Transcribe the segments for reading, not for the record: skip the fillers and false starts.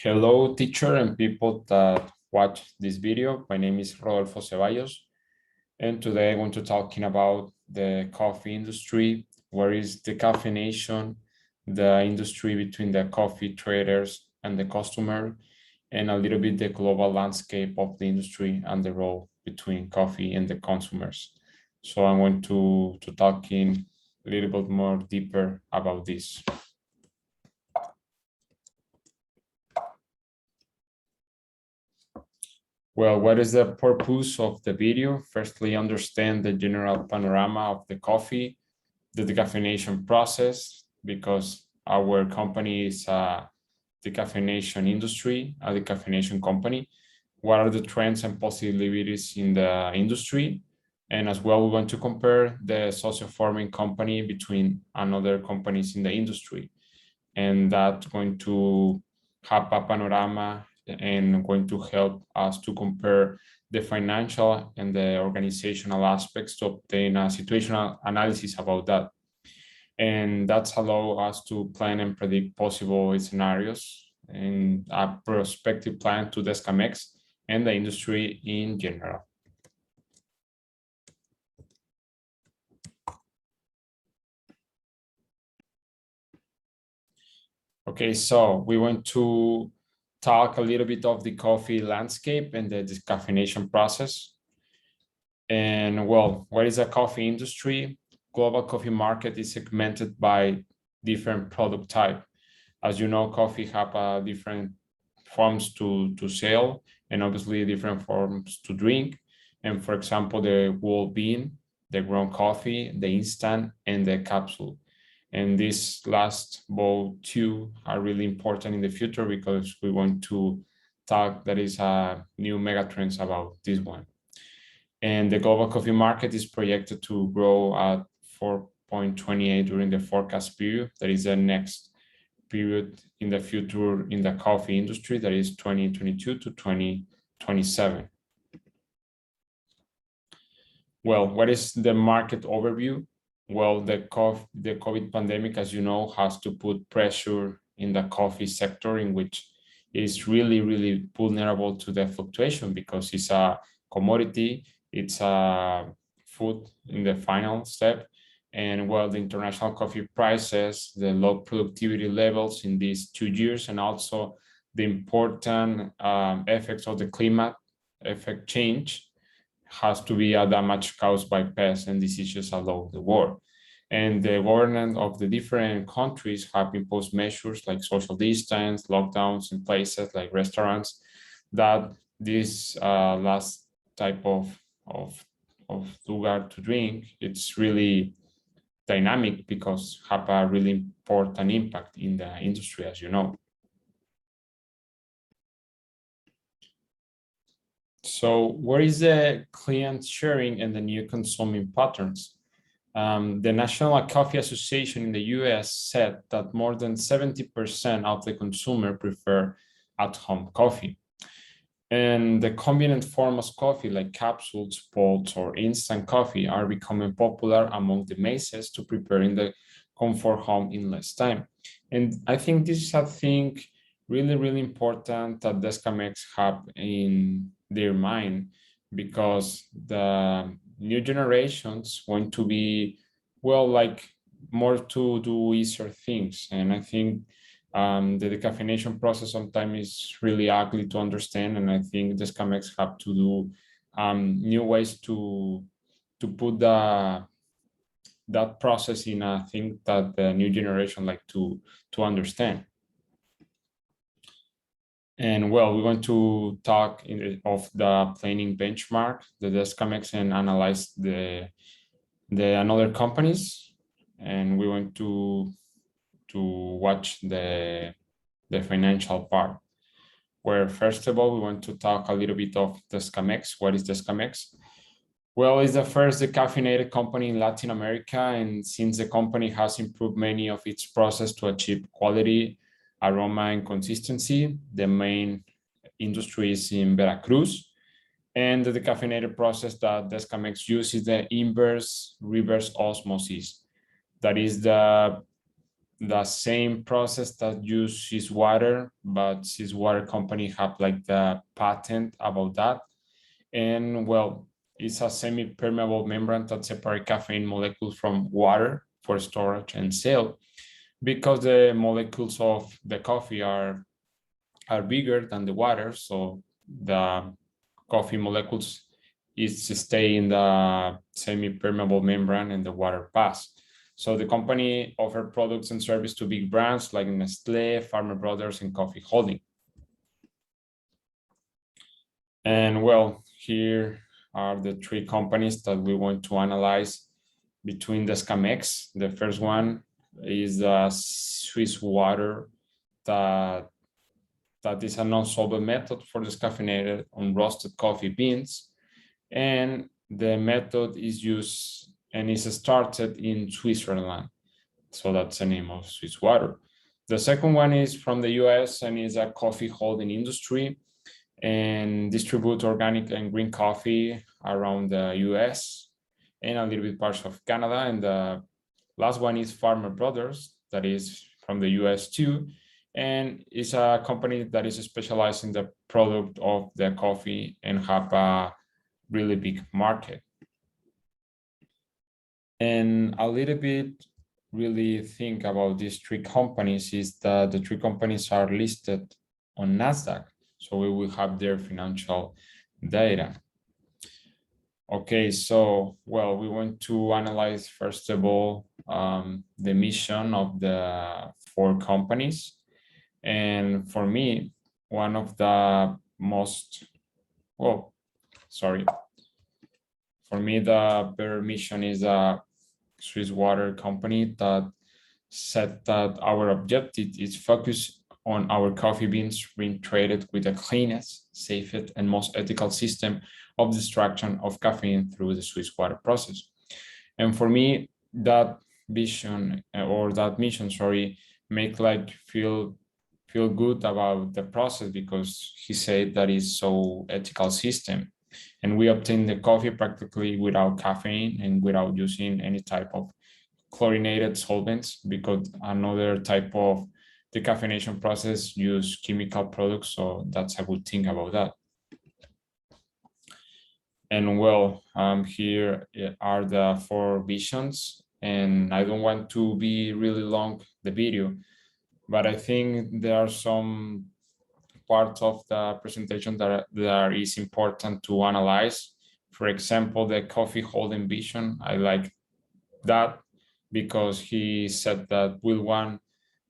Hello, teacher and people that watch this video. My name is Rodolfo Ceballos, and today I'm going to talking about the coffee industry. Where is the caffeination, the industry between the coffee traders and the customer, and a little bit the global landscape of the industry and the role between coffee and the consumers. So I'm going to talk in a little bit more deeper about this. Well, what is the purpose of the video? Firstly, understand the general panorama of the coffee, the decaffeination process, because our company is a decaffeination industry, a decaffeination company. What are the trends and possibilities in the industry? And as well, we want to compare the socio-forming company between another companies in the industry. And that's going to have a panorama and going to help us to compare the financial and the organizational aspects to obtain a situational analysis about that. And that's allow us to plan and predict possible scenarios and a prospective plan to Descamex and the industry in general. Okay, so we want to talk a little bit of the coffee landscape and the decaffeination process. And well, what is a coffee industry? Global coffee market is segmented by different product type. As you know, coffee have different forms to sell and obviously different forms to drink. And for example, the whole bean, the ground coffee, the instant, and the capsule. And these last both two are really important in the future because we want to talk that is a new megatrends about this one. And the global coffee market is projected to grow at 4.28 during the forecast period. That is the next period in the future in the coffee industry, that is 2022 to 2027. Well, what is the market overview? Well, the COVID pandemic, as you know, has to put pressure in the coffee sector, in which is really vulnerable to the fluctuation because it's a commodity, it's a food in the final step. And well, the international coffee prices, the low productivity levels in these 2 years, and also the important effects of the climate effect change has to be a damage caused by pests and diseases all over the world. And the government of the different countries have imposed measures like social distance, lockdowns in places like restaurants, that this last type of lugar to drink, it's really dynamic because have a really important impact in the industry, as you know. So where is the client sharing and the new consuming patterns? The National Coffee Association in the US said that more than 70% of the consumer prefer at-home coffee. And the convenient form of coffee like capsules, pods, or instant coffee are becoming popular among the masses to prepare in the comfort home in less time. And I think this is a thing really important that Descamex have in their mind, because the new generations want to be, well, like more to do easier things. And I think the decaffeination process sometimes is really ugly to understand. And I think Descamex have to do new ways to put that process in a thing that the new generation like to understand. And well, we want to talk of the planning benchmark, the Descamex, and analyze the another companies. And we want to watch the financial part, where first of all, we want to talk a little bit of Descamex. What is Descamex? Well, it's the first decaffeinated company in Latin America. And since the company has improved many of its process to achieve quality, aroma, and consistency, the main industry is in Veracruz. And the decaffeinated process that Descamex uses is the inverse reverse osmosis. That is the the same process that use Swiss water, but Swiss water company have like the patent about that. And well, it's a semi-permeable membrane that separates caffeine molecules from water for storage and sale, because the molecules of the coffee are bigger than the water, so the coffee molecules is to stay in the semi-permeable membrane and the water pass. So the company offered products and service to big brands like Nestle, Farmer Brothers, and Coffee Holding. And well, here are the three companies that we want to analyze between the Scamex. The first one is the Swiss water that is a non-solvent method for descaffeinated unroasted coffee beans. And the method is used and is started in Switzerland. So that's the name of Swiss water. The second one is from the US and is a coffee holding industry and distribute organic and green coffee around the US and a little bit parts of Canada. And the last one is Farmer Brothers, that is from the US too, and it's a company that is specialized in the product of the coffee and have a really big market. And a little bit really think about these three companies is that the three companies are listed on NASDAQ, so we will have their financial data. Okay, so well, we want to analyze first of all the mission of the four companies. And for me, one of the most, well, sorry. For me, the better mission is a Swiss water company that said that our objective is focus on our coffee beans being traded with the cleanest, safest, and most ethical system of extraction of caffeine through the Swiss water process. And for me, that vision or that mission, sorry, make like feel good about the process, because he said that is so ethical system, and we obtain the coffee practically without caffeine and without using any type of chlorinated solvents, because another type of decaffeination process use chemical products. So that's a good thing about that. And well, here are the four visions, and I don't want to be really long the video, but I think there are some parts of the presentation that is important to analyze. For example, the coffee holding vision, I like that because he said that we want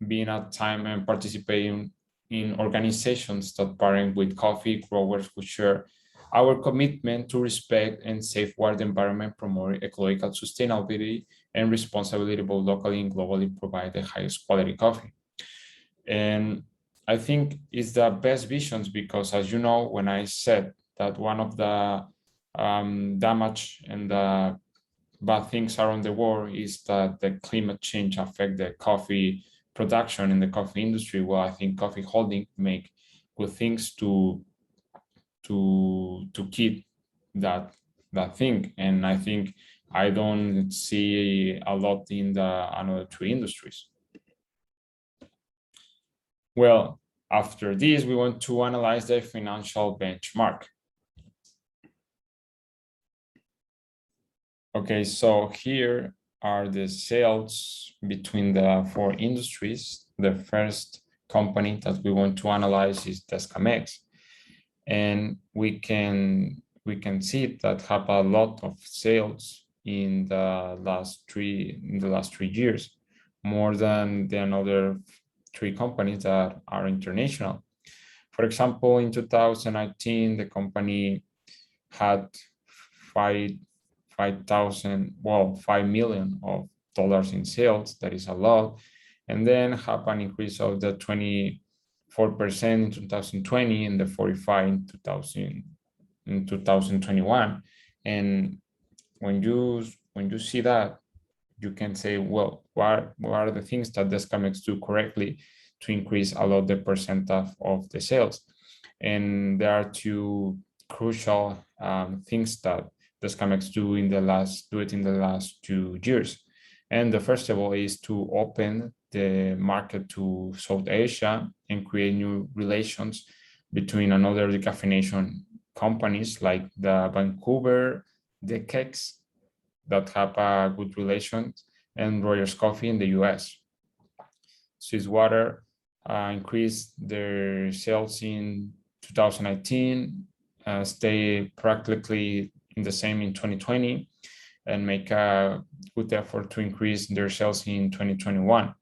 being at time and participating in organizations that partner with coffee growers who share our commitment to respect and safeguard the environment, promote ecological sustainability and responsibility both locally and globally, provide the highest quality coffee. And I think it's the best visions because, as you know, when I said that one of the damage and the bad things around the world is that the climate change affect the coffee production in the coffee industry, well, I think coffee holding make good things to keep that thing. And I think I don't see a lot in the another three industries. Well, after this, we want to analyze the financial benchmark. Okay, so here are the sales between the four industries. The first company that we want to analyze is Descamex. And we can see that have a lot of sales in the last 3 years, more than the other three companies that are international. For example, in 2019, the company had $5 million in sales. That is a lot. And then have an increase of the 24% in 2020 and the 45% in 2021. And when you see that, you can say, well, what are the things that Descamex do correctly to increase a lot the percent of the sales? And there are two crucial things that Descamex do in the last 2 years. And the first of all is to open the market to South Asia and create new relations between another decaffeination companies like the Vancouver, the Kegs that have a good relations, and Rogers Coffee in the US. Swiss Water increased their sales in 2019, stay practically in the same in 2020, and make a good effort to increase their sales in 2021.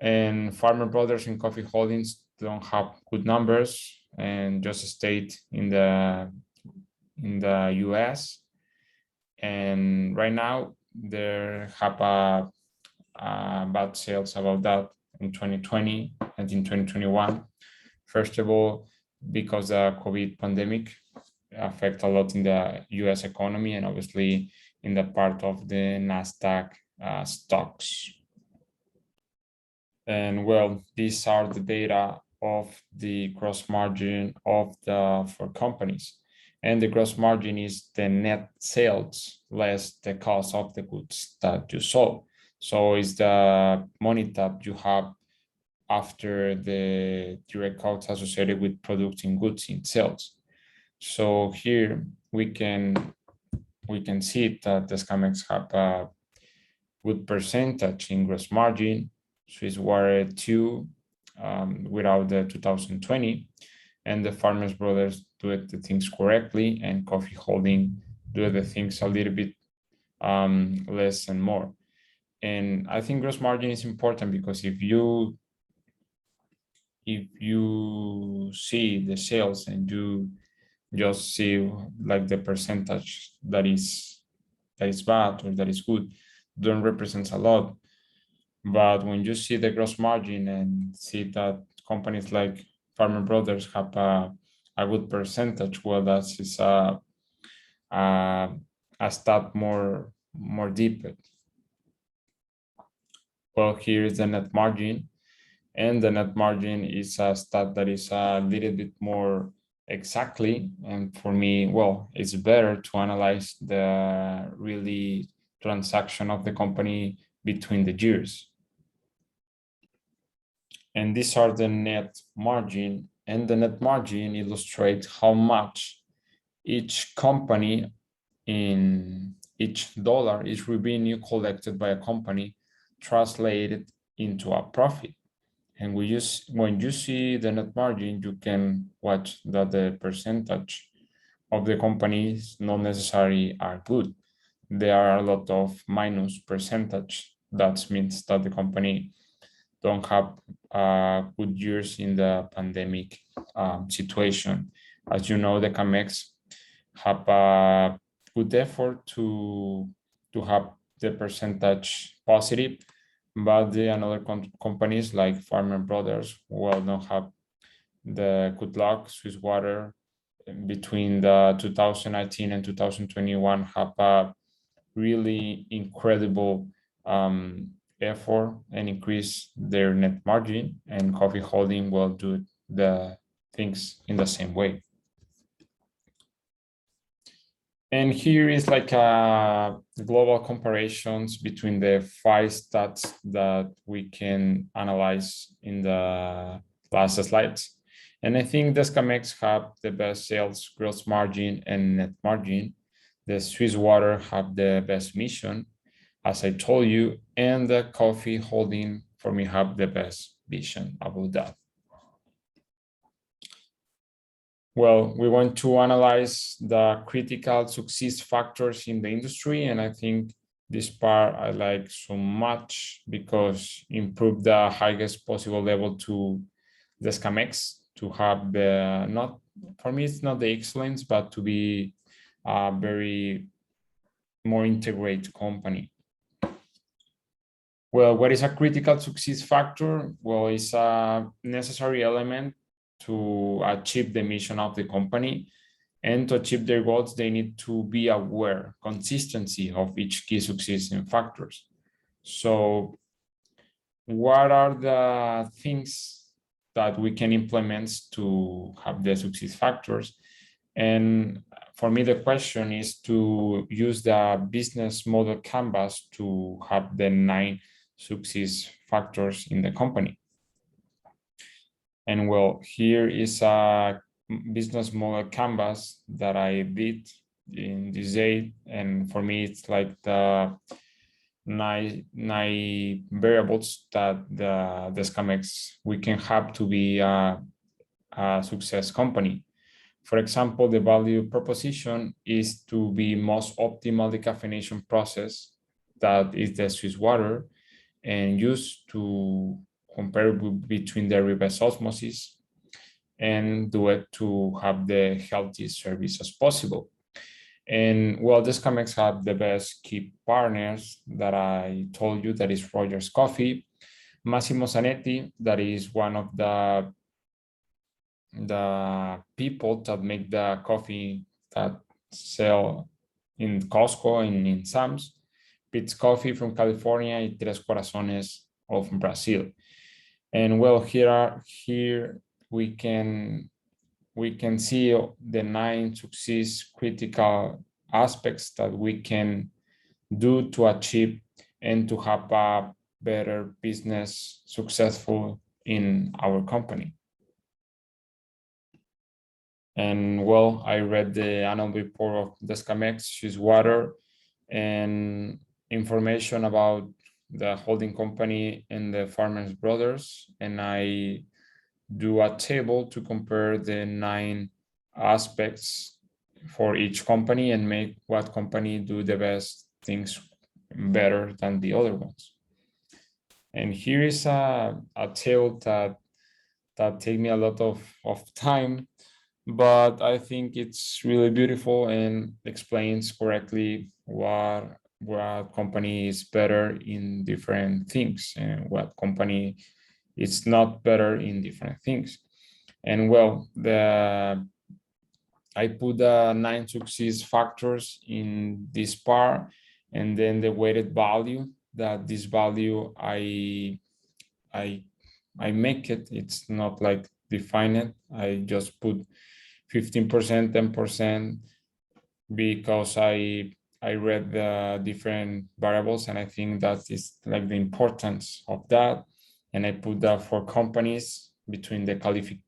And Farmer Brothers and Coffee Holdings don't have good numbers and just stayed in the US. And right now they have a bad sales about that in 2020 and in 2021. First of all, because the COVID pandemic affect a lot in the US economy and obviously in the part of the NASDAQ stocks. And well, these are the data of the gross margin of the four companies. And the gross margin is the net sales less the cost of the goods that you sold. So it's the money that you have after the direct costs associated with producing goods in sales. So here we can see that the Scamex have a good percentage in gross margin. Swiss Water 2 without the 2020, and the Farmers Brothers do the things correctly, and Coffee Holding do the things a little bit less and more. And I think gross margin is important because if you see the sales and you just see like the percentage that is bad or that is good, don't represent a lot. But when you see the gross margin and see that companies like Farmer Brothers have a good percentage, well, that is a stat more deep. Well, here is the net margin, and the net margin is a stat that is a little bit more exactly, and for me, well, it's better to analyze the really transaction of the company between the years. And these are the net margin, and the net margin illustrates how much each company in each dollar is revenue collected by a company translated into a profit. And when you see the net margin, you can watch that the percentage of the companies not necessarily are good. There are a lot of minus percentage. That means that the company don't have good years in the pandemic situation. As you know, the CAMEX have a good effort to have the percentage positive, but the another companies like Farmer Brothers, well, don't have the good luck. Swiss Water between the 2019 and 2021 have a really incredible effort and increase their net margin, and Coffee Holding will do the things in the same way. And here is like a global comparisons between the 5 stats that we can analyze in the last slides. And I think the Scamex have the best sales, gross margin, and net margin. The Swiss Water have the best mission, as I told you, and the Coffee Holding for me have the best vision about that. Well, we want to analyze the critical success factors in the industry, and I think this part I like so much because improve the highest possible level to the Scamex to have the, not, for me it's not the excellence, but to be a very more integrated company. Well, what is a critical success factor? Well, it's a necessary element to achieve the mission of the company, and to achieve their goals, they need to be aware, consistency of each key successing factors. So what are the things that we can implement to have the success factors? And for me, the question is to use the business model canvas to have the 9 success factors in the company. And well, here is a business model canvas that I did in this day. And for me, it's like the nine variables that the Scamex we can have to be a success company. For example, the value proposition is to be most optimal decaffeination process that is the Swiss water and used to compare between the reverse osmosis and do it to have the healthiest service as possible. And well, this Chemex have the best key partners that I told you, that is Rogers Coffee, Massimo Zanetti, that is one of the people that make the coffee that sell in Costco and in Sam's, Pete's Coffee from California, and Tres Corazones of Brazil. And well, here we can see the 9 success critical aspects that we can do to achieve and to have a better business successful in our company. And well, I read the annual report of the Scamex, Swiss Water, and information about the holding company and the Farmers Brothers, and I do a table to compare the 9 aspects for each company and make what company do the best things better than the other ones. And here is a table that take me a lot of time, but I think it's really beautiful and explains correctly what company is better in different things and what company is not better in different things. And well, I put the 9 success factors in this part, and then the weighted value, that this value I make it. It's not like define it. I just put 15%, 10%, because I read the different variables, and I think that is like the importance of that. And I put that for companies between the qualification,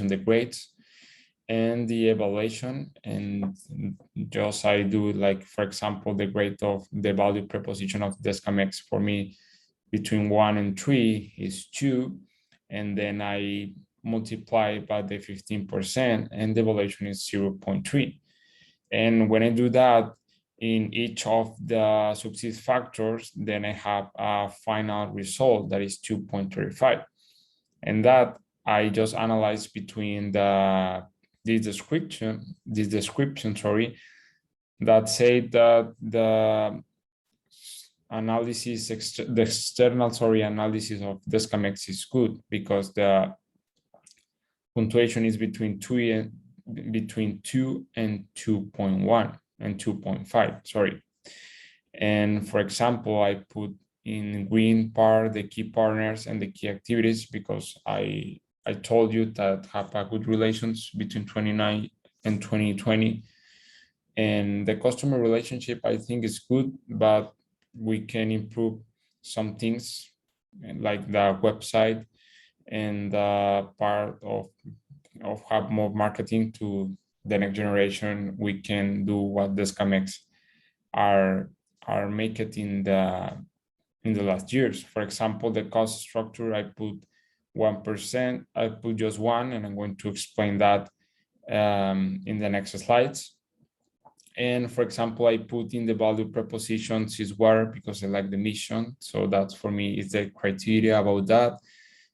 the grades and the evaluation. And just I do, like, for example, the grade of the value proposition of the Scamex for me between 1 and 3 is 2. And then I multiply by the 15%, and the evaluation is 0.3. And when I do that in each of the success factors, then I have a final result that is 2.35. And that I just analyze between this description, that say that the analysis, the external analysis of the Scamex is good, because the punctuation is between 2 and 2.1 and 2.5, sorry. And for example, I put in green part the key partners and the key activities, because I told you that have a good relations between 29 and 2020. And the customer relationship, I think, is good, but we can improve some things, like the website and the part of have more marketing to the next generation. We can do what the Scamex are make it in the last years. For example, the cost structure, I put 1%. I put just 1, and I'm going to explain that in the next slides. And for example, I put in the value proposition Swiss water, because I like the mission. So that's, for me, is the criteria about that.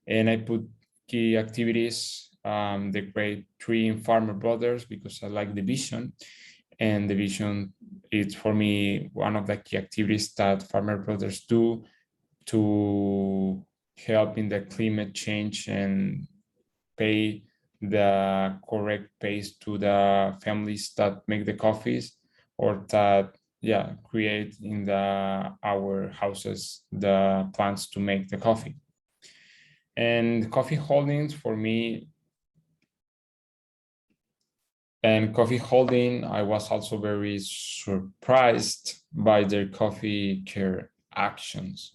And I put key activities, the grade 3 in Farmer Brothers, because I like the vision. And the vision is, for me, one of the key activities that Farmer Brothers do to help in the climate change and pay the correct pace to the families that make the coffees, or that create in our houses the plants to make the coffee. And coffee holdings, for me, And Coffee Holding, I was also very surprised by their coffee care actions.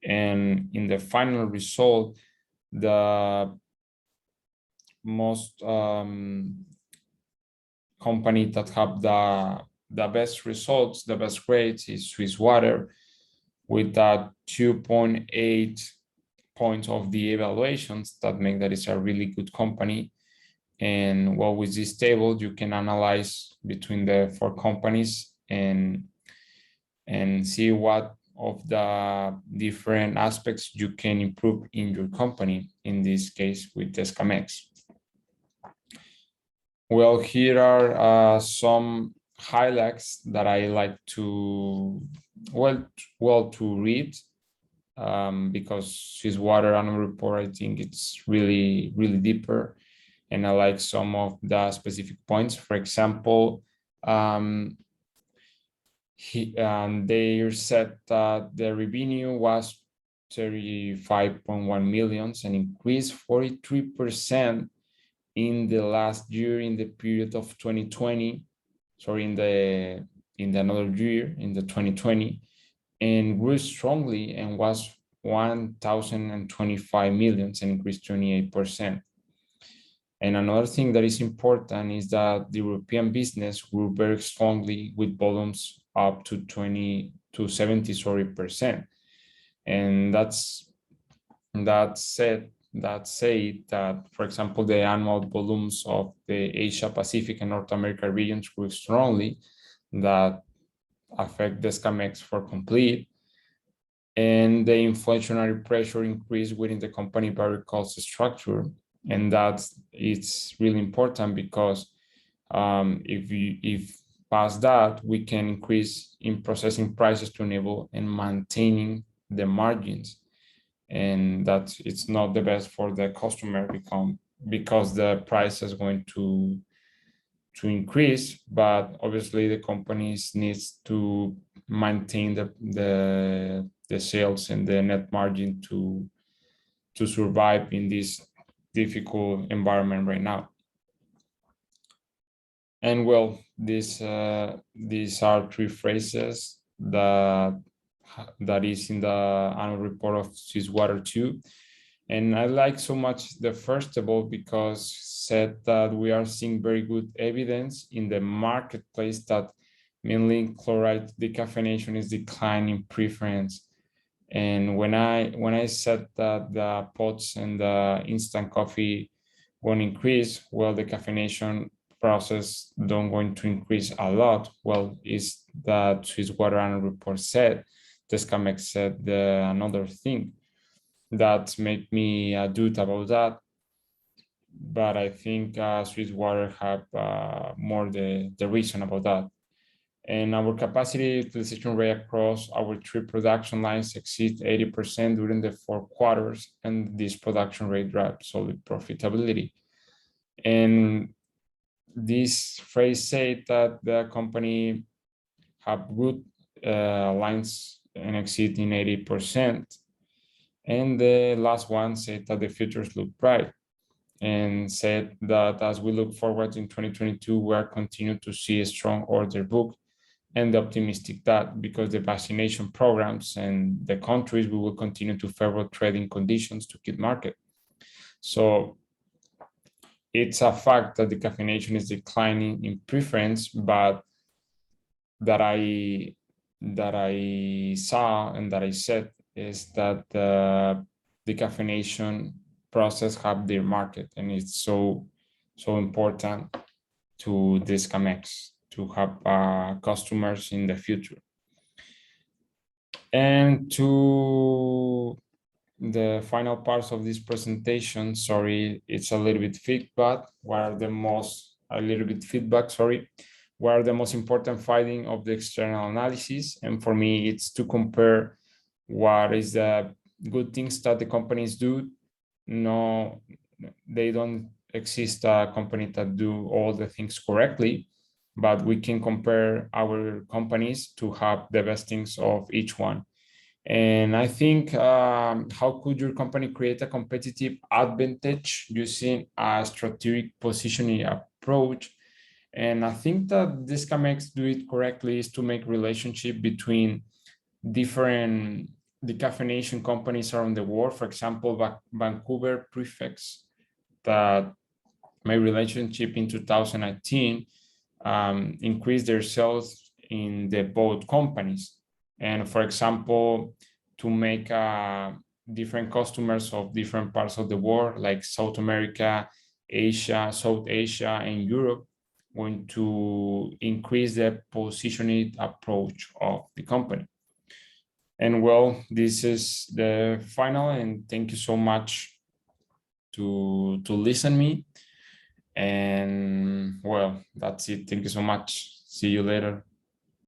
And in the final result, the most company that have the best results, the best grades is Swiss Water, with that 2.8 points of the evaluations that make that it's a really good company. And well, with this table, you can analyze between the four companies and see what of the different aspects you can improve in your company, in this case with Escamex. Well, here are some highlights that I like to, to read, because Swiss Water annual report, I think it's really, really deeper. And I like some of the specific points. For example, they said that the revenue was 35.1 million and increased 43% in the last year, in the period of 2020, sorry, in the another year, in the 2020, and grew strongly and was 1,025 million and increased 28%. And another thing that is important is that the European business grew very strongly with volumes up to 70%. And that said that, for example, the annual volumes of the Asia Pacific and North America regions grew strongly, that affect the Escamex for complete. And the inflationary pressure increased within the company variable cost structure. And it's really important because if past that, we can increase in processing prices to enable and maintaining the margins. And that it's not the best for the customer because the price is going to increase, but obviously the companies needs to maintain the sales and the net margin to survive in this difficult environment right now. And well, these are three phrases that is in the annual report of Swiss Water 2. And I like so much the first of all because said that we are seeing very good evidence in the marketplace that mainly chloride decaffeination is declining preference. And when I said that the pots and the instant coffee won't increase, well, the caffeination process don't going to increase a lot. Well, is that Swiss Water annual report said, Escamex said another thing that made me doubt about that. But I think Swiss Water have more the reason about that. And our capacity utilization rate across our three production lines exceeds 80% during the 4 quarters, and this production rate drives solid profitability. And this phrase said that the company have good lines and exceeding 80%. And the last one said that the futures look bright, and said that as we look forward in 2022, we are continuing to see a strong order book, and optimistic that because the vaccination programs and the countries, we will continue to favor trading conditions to keep market. So it's a fact that the caffeination is declining in preference, but that I saw and that I said is that the decaffeination process have their market, and it's so important to this Escamex to have customers in the future. And to the final parts of this presentation, sorry, it's a little bit feedback. What are the most important finding of the external analysis? And for me, it's to compare what is the good things that the companies do. No, they don't exist a company that do all the things correctly, but we can compare our companies to have the best things of each one. And I think how could your company create a competitive advantage using a strategic positioning approach. And I think that this CAMEX do it correctly is to make relationship between different decaffeination companies around the world. For example, Vancouver Prefects that made relationship in 2019 increased their sales in the both companies. And for example, to make different customers of different parts of the world, like South America, Asia, South Asia, and Europe, going to increase the positioning approach of the company. And well, this is the final, and thank you so much to listen me. And well, that's it. Thank you so much. See you later.